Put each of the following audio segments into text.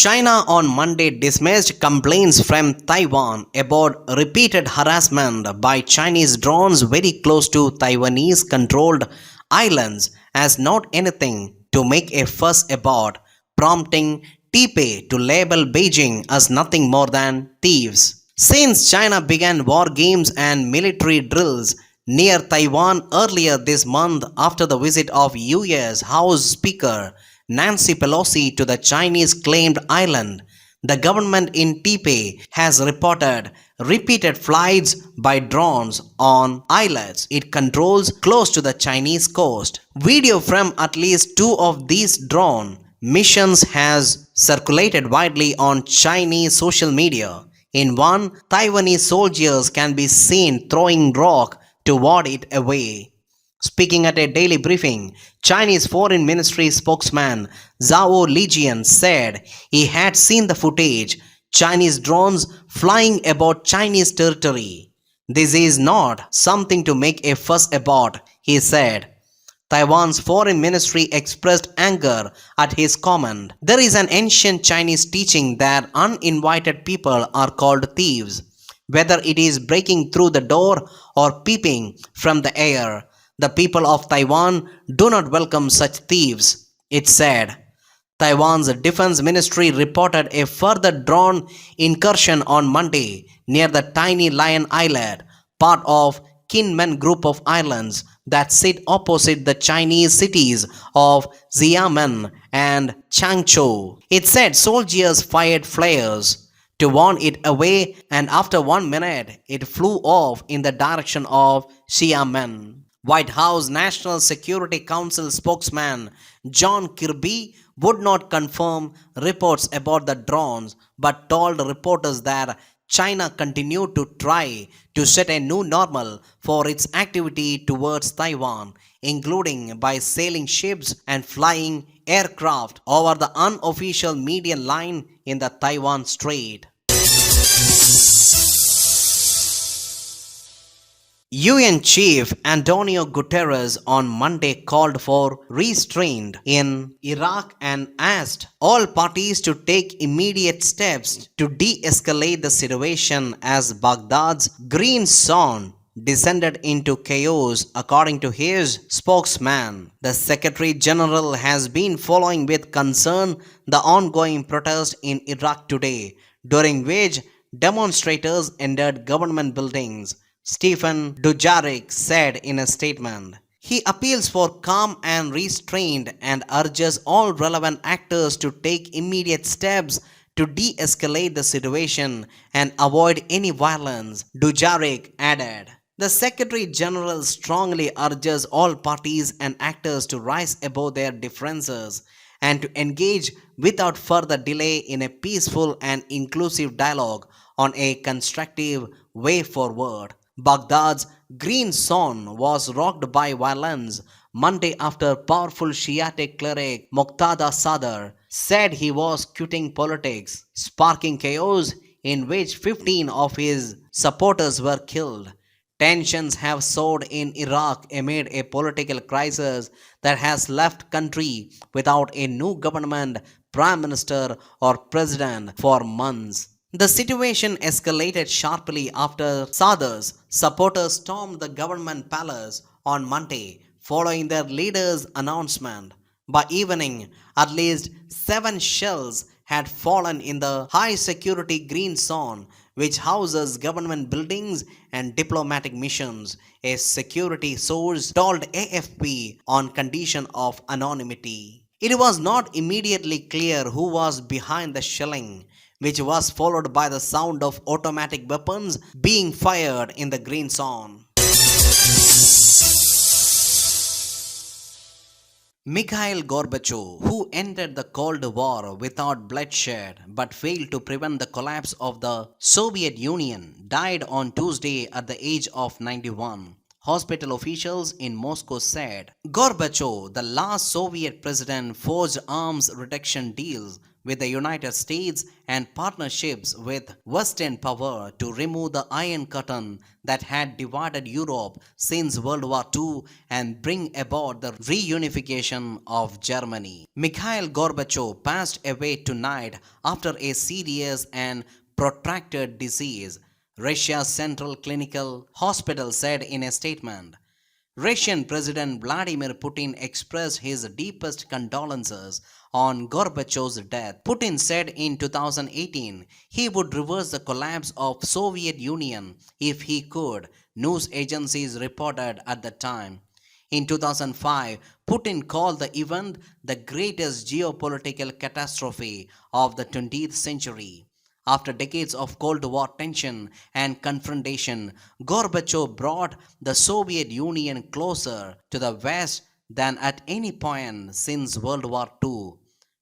China on Monday dismissed complaints from Taiwan about repeated harassment by Chinese drones very close to Taiwanese controlled islands as not anything to make a fuss about, prompting Taipei to label Beijing as nothing more than thieves. Since China began war games and military drills near Taiwan earlier this month after the visit of US House Speaker Nancy Pelosi to the Chinese claimed island, the government in Taipei has reported repeated flights by drones on islets it controls close to the Chinese coast. Video from at least two of these drone missions has circulated widely on Chinese social media. In one, Taiwanese soldiers can be seen throwing rock to ward it away. Speaking at a daily briefing, Chinese Foreign Ministry spokesman Zhao Lijian said he had seen the footage, Chinese drones flying about Chinese territory. This is not something to make a fuss about, he said. Taiwan's foreign ministry expressed anger at his comment. There is an ancient Chinese teaching that uninvited people are called thieves, whether it is breaking through the door or peeping from the air. The people of Taiwan do not welcome such thieves, it said. Taiwan's defense ministry reported a further drone incursion on Monday near the tiny Lion Islet, part of Kinmen group of islands that sit opposite the Chinese cities of Xiamen and Changzhou. It said soldiers fired flares to warn it away, and after 1 minute it flew off in the direction of Xiamen. White House National Security Council spokesman John Kirby would not confirm reports about the drones but told reporters that China continued to try to set a new normal for its activity towards Taiwan, including by sailing ships and flying aircraft over the unofficial median line in the Taiwan Strait. UN Chief Antonio Guterres on Monday called for restrained in Iraq and asked all parties to take immediate steps to de-escalate the situation as Baghdad's green zone descended into chaos, according to his spokesman. The Secretary General has been following with concern the ongoing protest in Iraq today, during which demonstrators entered government buildings. Stephen Dujarric said in a statement. He appeals for calm and restraint and urges all relevant actors to take immediate steps to de-escalate the situation and avoid any violence, Dujarric added. The Secretary General strongly urges all parties and actors to rise above their differences and to engage without further delay in a peaceful and inclusive dialogue on a constructive way forward. Baghdad's green zone was rocked by violence Monday after powerful Shiite cleric Muqtada Sadr said he was quitting politics, sparking chaos in which 15 of his supporters were killed. Tensions have soared in Iraq amid a political crisis that has left country without a new government, prime minister or president for months. The situation escalated sharply after Sadr's supporters stormed the government palace on Monday following their leader's announcement. By evening, at least 7 shells had fallen in the high security green zone, which houses government buildings and diplomatic missions, a security source told AFP on condition of anonymity. It was not immediately clear who was behind the shelling, which was followed by the sound of automatic weapons being fired in the green zone. Mikhail Gorbachev, who ended the Cold War without bloodshed but failed to prevent the collapse of the Soviet Union, died on Tuesday at the age of 91. Hospital officials in Moscow said. Gorbachev, the last Soviet president, forged arms reduction deals with the United States and partnerships with Western power to remove the Iron Curtain that had divided Europe since World War II and bring about the reunification of Germany. Mikhail Gorbachev passed away tonight after a serious and protracted disease, Russia's Central Clinical Hospital said in a statement. Russian President Vladimir Putin expressed his deepest condolences on Gorbachev's death. Putin said in 2018 he would reverse the collapse of Soviet Union if he could, news agencies reported at the time. In 2005, Putin called the event the greatest geopolitical catastrophe of the 20th century. After decades of Cold War tension and confrontation, Gorbachev brought the Soviet Union closer to the West than at any point since World War II.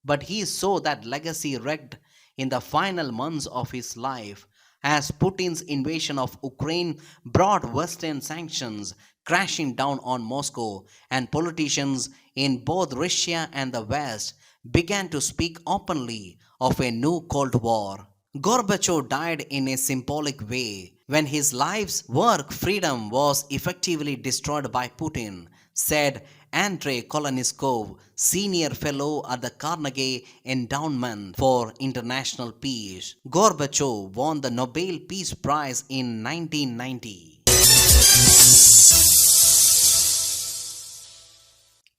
But he saw that legacy wrecked in the final months of his life as Putin's invasion of Ukraine brought Western sanctions crashing down on Moscow, and politicians in both Russia and the West began to speak openly of a new Cold War. Gorbachev died in a symbolic way when his life's work freedom was effectively destroyed by Putin, said Andrei Koloniskov, senior fellow at the Carnegie Endowment for International Peace. Gorbachev won the Nobel Peace Prize in 1990.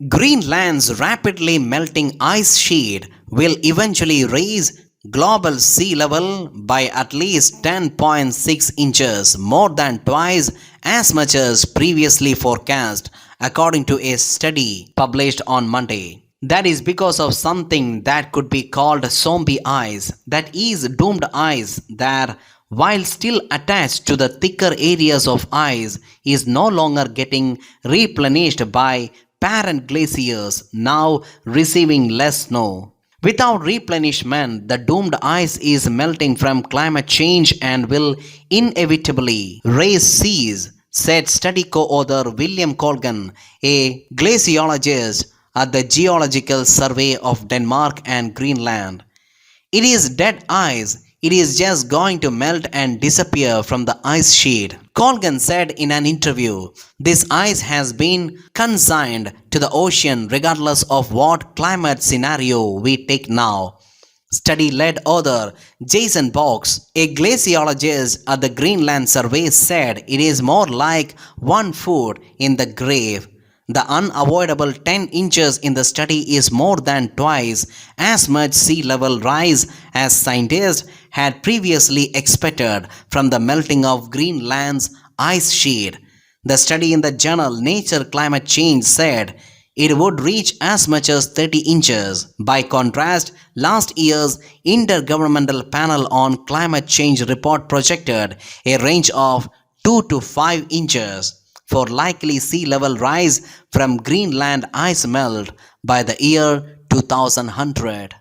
Greenland's rapidly melting ice sheet will eventually raise global sea level by at least 10.6 inches, more than twice as much as previously forecast, according to a study published on Monday. That is because of something that could be called zombie ice, that is doomed ice that, while still attached to the thicker areas of ice, is no longer getting replenished by parent glaciers, now receiving less snow. Without replenishment, the doomed ice is melting from climate change and will inevitably raise seas, said study co-author William Colgan, a glaciologist at the Geological Survey of Denmark and Greenland. It is dead ice. It is just going to melt and disappear from the ice sheet. Colgan said in an interview, this ice has been consigned to the ocean regardless of what climate scenario we take now. Study-led author Jason Box, a glaciologist at the Greenland Survey, said it is more like 1 foot in the grave. The unavoidable 10 inches in the study is more than twice as much sea level rise as scientists had previously expected from the melting of Greenland's ice sheet. The study in the journal Nature Climate Change said it would reach as much as 30 inches. By contrast, last year's Intergovernmental Panel on Climate Change report projected a range of 2 to 5 inches for likely sea level rise from Greenland ice melt by the year 2100.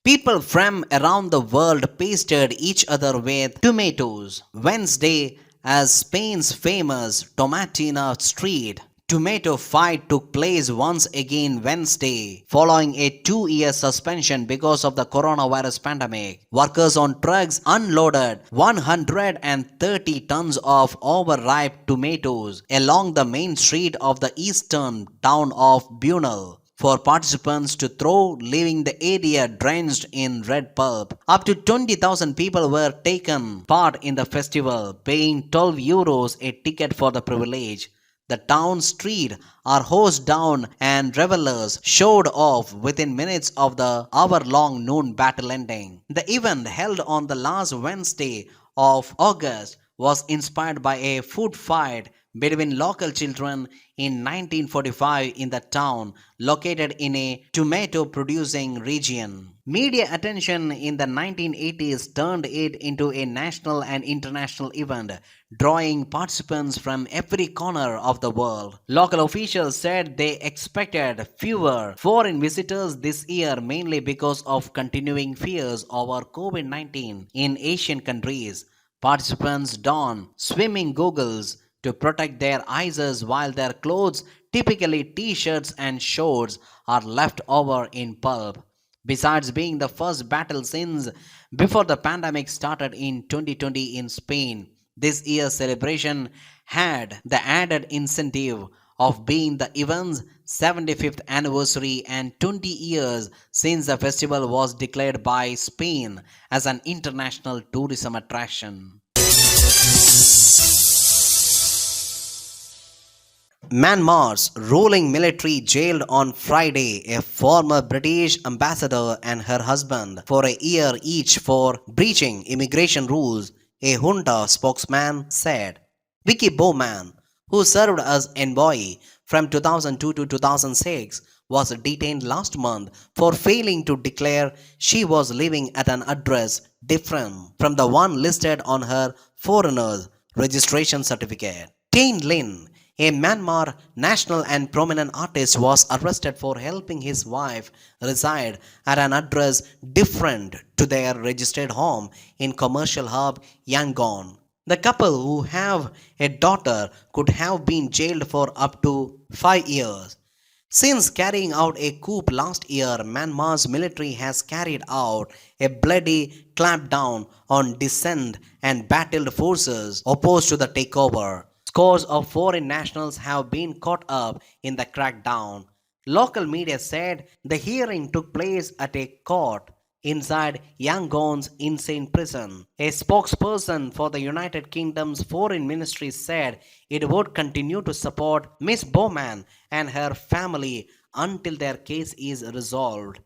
People from around the world pasted each other with tomatoes Wednesday as Spain's famous Tomatina Street tomato fight took place once again Wednesday following a 2-year suspension because of the coronavirus pandemic. Workers on trucks unloaded 130 tons of overripe tomatoes along the main street of the eastern town of Bunal for participants to throw, leaving the area drenched in red pulp. Up to 20,000 people were taken part in the festival, paying €12 a ticket for the privilege. The town street are hosed down and revelers showed off within minutes of the hour-long noon battle ending. The event, held on the last Wednesday of August, was inspired by a food fight between local children in 1945 in the town located in a tomato producing region. Media attention in the 1980s turned it into a national and international event, drawing participants from every corner of the world. Local officials said they expected fewer foreign visitors this year, mainly because of continuing fears over COVID-19 in Asian countries. Participants donned swimming goggles, to protect their eyes while their clothes, typically t-shirts and shorts, are left over in pulp. Besides being the first battle since before the pandemic started in 2020 in Spain, this year's celebration had the added incentive of being the event's 75th anniversary and 20 years since the festival was declared by Spain as an international tourism attraction. Myanmar's ruling military jailed on Friday a former British ambassador and her husband for a year each for breaching immigration rules, a junta spokesman said. Vicky Bowman, who served as envoy from 2002 to 2006, was detained last month for failing to declare she was living at an address different from the one listed on her foreigner's registration certificate. Tain Lin, a Myanmar national and prominent artist, was arrested for helping his wife reside at an address different to their registered home in commercial hub Yangon. The couple, who have a daughter, could have been jailed for up to 5 years. Since carrying out a coup last year, Myanmar's military has carried out a bloody clampdown on dissent and battled forces opposed to the takeover. Scores of foreign nationals have been caught up in the crackdown. Local media said the hearing took place at a court inside Yangon's insane prison. A spokesperson for the United Kingdom's foreign ministry said it would continue to support Miss Bowman and her family until their case is resolved.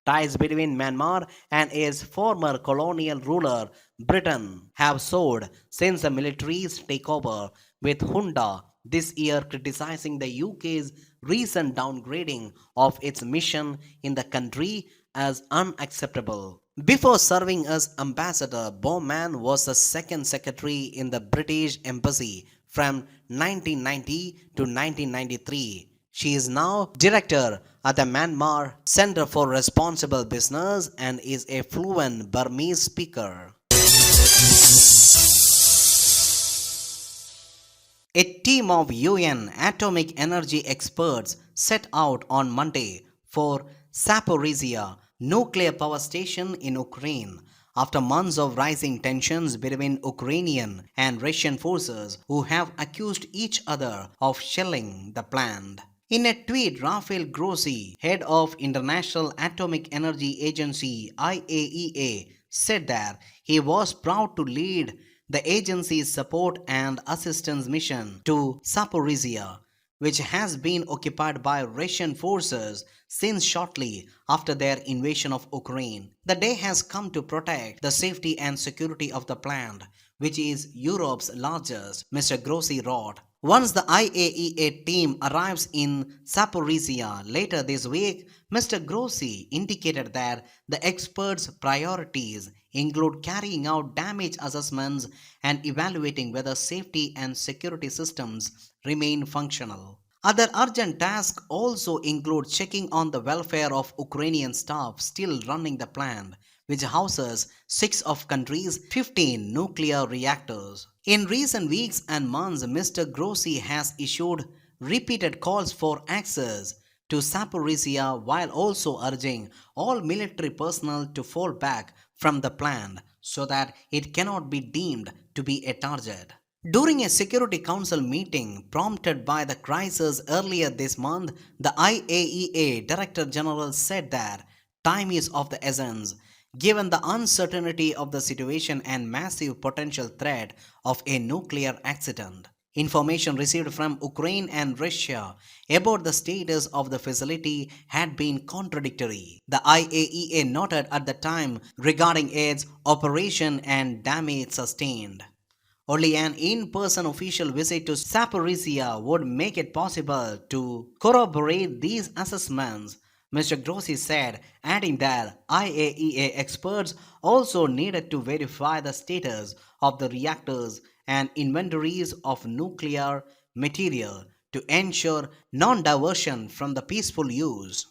Ties between Myanmar and its former colonial ruler Britain have soared since the military's takeover, with Junta this year criticizing the UK's recent downgrading of its mission in the country as unacceptable. Before serving as ambassador, Bowman was the second secretary in the British Embassy from 1990 to 1993. She is now director at the Myanmar Center for Responsible Business and is a fluent Burmese speaker. A team of UN atomic energy experts set out on Monday for Zaporizhia nuclear power station in Ukraine after months of rising tensions between Ukrainian and Russian forces who have accused each other of shelling the plant. In a tweet, Rafael Grossi, head of International Atomic Energy Agency IAEA, said that he was proud to lead the agency's support and assistance mission to Zaporizhia, which has been occupied by Russian forces since shortly after their invasion of Ukraine. The day has come to protect the safety and security of the plant, which is Europe's largest, Mr. Grossi wrote. Once the IAEA team arrives in Zaporizhia later this week, Mr. Grossi indicated that the experts' priorities include carrying out damage assessments and evaluating whether safety and security systems remain functional. Other urgent tasks also include checking on the welfare of Ukrainian staff still running the plant, which houses 6 of country's 15 nuclear reactors. In recent weeks and months, Mr. Grossi has issued repeated calls for access to Zaporizhia while also urging all military personnel to fall back from the plant so that it cannot be deemed to be a target. During a Security Council meeting prompted by the crisis earlier this month, the IAEA Director General said that time is of the essence, given the uncertainty of the situation and massive potential threat of a nuclear accident. Information received from Ukraine and Russia about the status of the facility had been contradictory. The IAEA noted at the time regarding its operation and damage sustained. Only an in-person official visit to Zaporizhia would make it possible to corroborate these assessments, Mr. Grossi said, adding that IAEA experts also needed to verify the status of the reactors and inventories of nuclear material to ensure non-diversion from the peaceful use.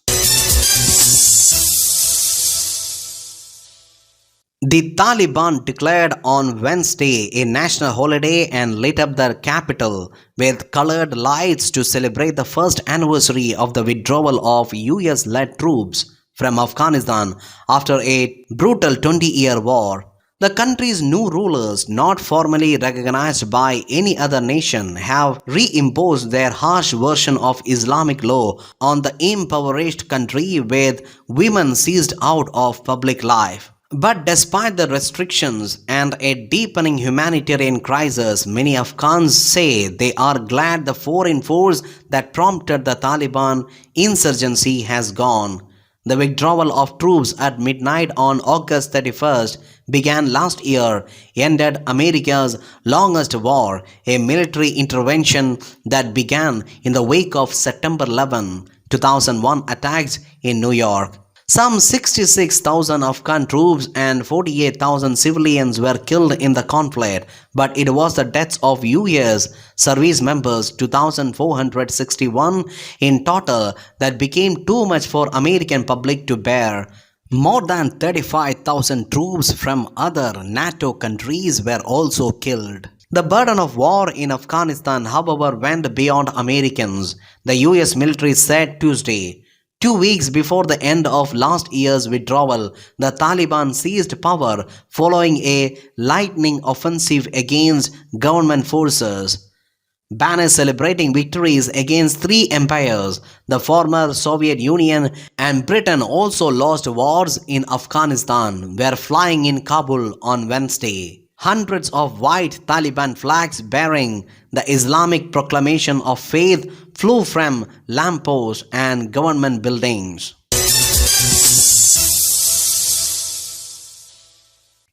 The Taliban declared on Wednesday a national holiday and lit up the capital with colored lights to celebrate the first anniversary of the withdrawal of US led troops from Afghanistan after a brutal 20-year war. The country's new rulers, not formally recognized by any other nation, have reimposed their harsh version of Islamic law on the impoverished country with women seized out of public life. But despite the restrictions and a deepening humanitarian crisis, many Afghans say they are glad the foreign force that prompted the Taliban insurgency has gone. The withdrawal of troops at midnight on August 31st began last year, ended America's longest war, a military intervention that began in the wake of September 11, 2001 attacks in New York. Some 66,000 Afghan troops and 48,000 civilians were killed in the conflict, but it was the deaths of US service members, 2,461 in total, that became too much for American public to bear. More than 35,000 troops from other NATO countries were also killed. The burden of war in Afghanistan, however, went beyond Americans, the US military said Tuesday. 2 weeks before the end of last year's withdrawal, the Taliban seized power following a lightning offensive against government forces. Banners celebrating victories against three empires, the former Soviet Union and Britain, also lost wars in Afghanistan, were flying in Kabul on Wednesday. Hundreds of white Taliban flags bearing the Islamic proclamation of faith flew from lampposts and government buildings.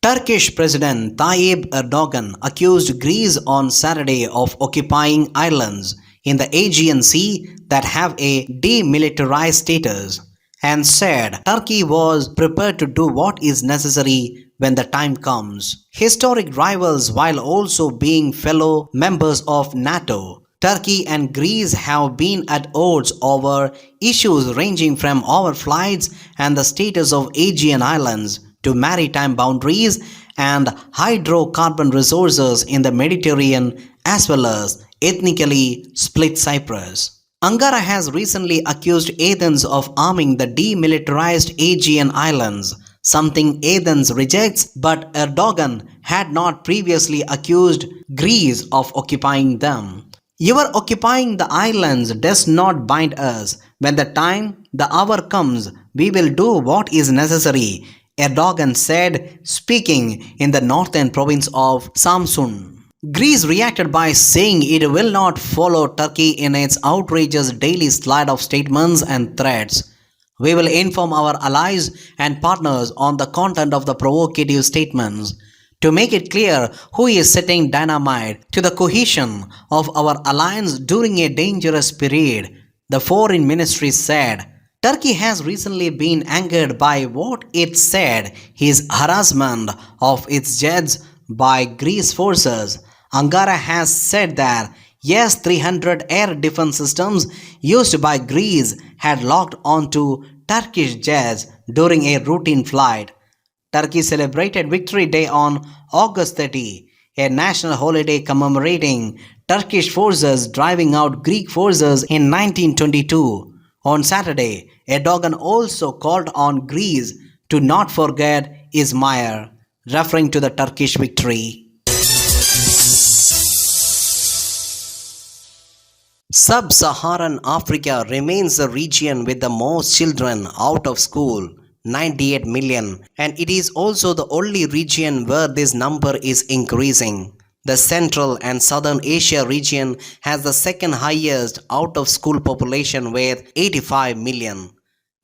Turkish President Tayyip Erdogan accused Greece on Saturday of occupying islands in the Aegean Sea that have a demilitarized status and said Turkey was prepared to do what is necessary when the time comes. Historic rivals while also being fellow members of NATO, Turkey and Greece have been at odds over issues ranging from overflights and the status of Aegean islands to maritime boundaries and hydrocarbon resources in the Mediterranean as well as ethnically split Cyprus. Ankara has recently accused Athens of arming the demilitarized Aegean islands, something Athens rejects, but Erdogan had not previously accused Greece of occupying them. Your occupying the islands does not bind us. When the hour comes, we will do what is necessary, Erdogan said, speaking in the northern province of Samsun. Greece reacted by saying it will not follow Turkey in its outrageous daily slide of statements and threats. We will inform our allies and partners on the content of the provocative statements to make it clear who is setting dynamite to the cohesion of our alliance during a dangerous period, the foreign ministry said. Turkey has recently been angered by what it said is harassment of its jets by Greece forces. Ankara has said that S-300 air defense systems used by Greece had locked onto Turkish jets during a routine flight. Turkey celebrated Victory Day on August 30, a national holiday commemorating Turkish forces driving out Greek forces in 1922. On Saturday, Erdogan also called on Greece to not forget Izmir, referring to the Turkish victory. Sub-Saharan Africa remains the region with the most children out of school, 98 million, and it is also the only region where this number is increasing. The Central and Southern Asia region has the second highest out-of-school population with 85 million.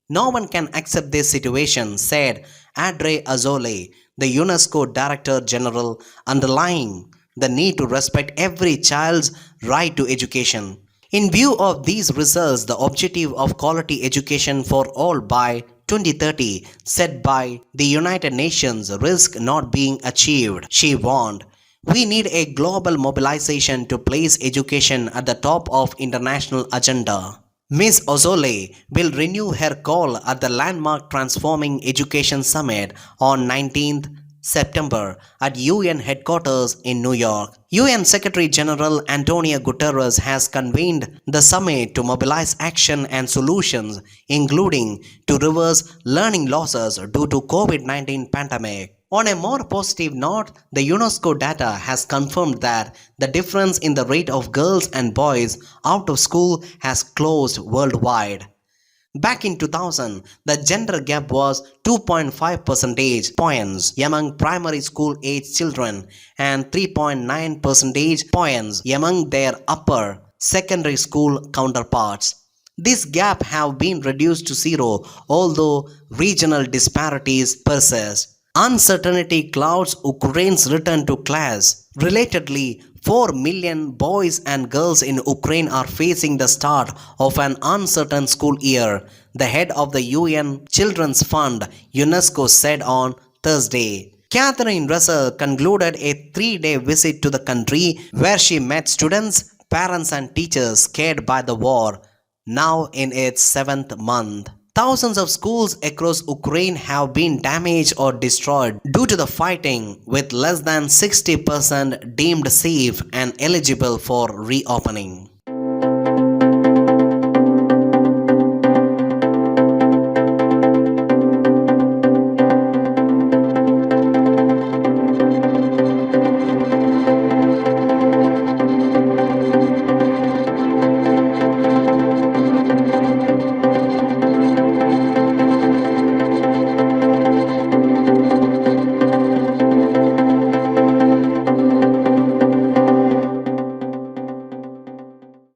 No one can accept this situation, said Andre Azoulay, the UNESCO Director General, underlying the need to respect every child's right to education. In view of these results, the objective of quality education for all by 2030 set by the United Nations risk not being achieved, she warned. We need a global mobilization to place education at the top of international agenda. Ms. Azoulay will renew her call at the landmark Transforming Education Summit on 19th September at UN headquarters in New York. UN Secretary General Antonio Guterres has convened the summit to mobilize action and solutions, including to reverse learning losses due to COVID-19 pandemic. On a more positive note, the UNESCO data has confirmed that the difference in the rate of girls and boys out of school has closed worldwide. Back in 2000, the gender gap was 2.5 percentage points among primary school age children and 3.9 percentage points among their upper secondary school counterparts. This gap have been reduced to zero, although regional disparities persist. Uncertainty clouds Ukraine's return to class. Relatedly, 4 million boys and girls in Ukraine are facing the start of an uncertain school year, the head of the UN Children's Fund, UNESCO, said on Thursday. Catherine Russell concluded a 3-day visit to the country where she met students, parents, and teachers scared by the war, now in its 7th month. Thousands of schools across Ukraine have been damaged or destroyed due to the fighting, with less than 60% deemed safe and eligible for reopening.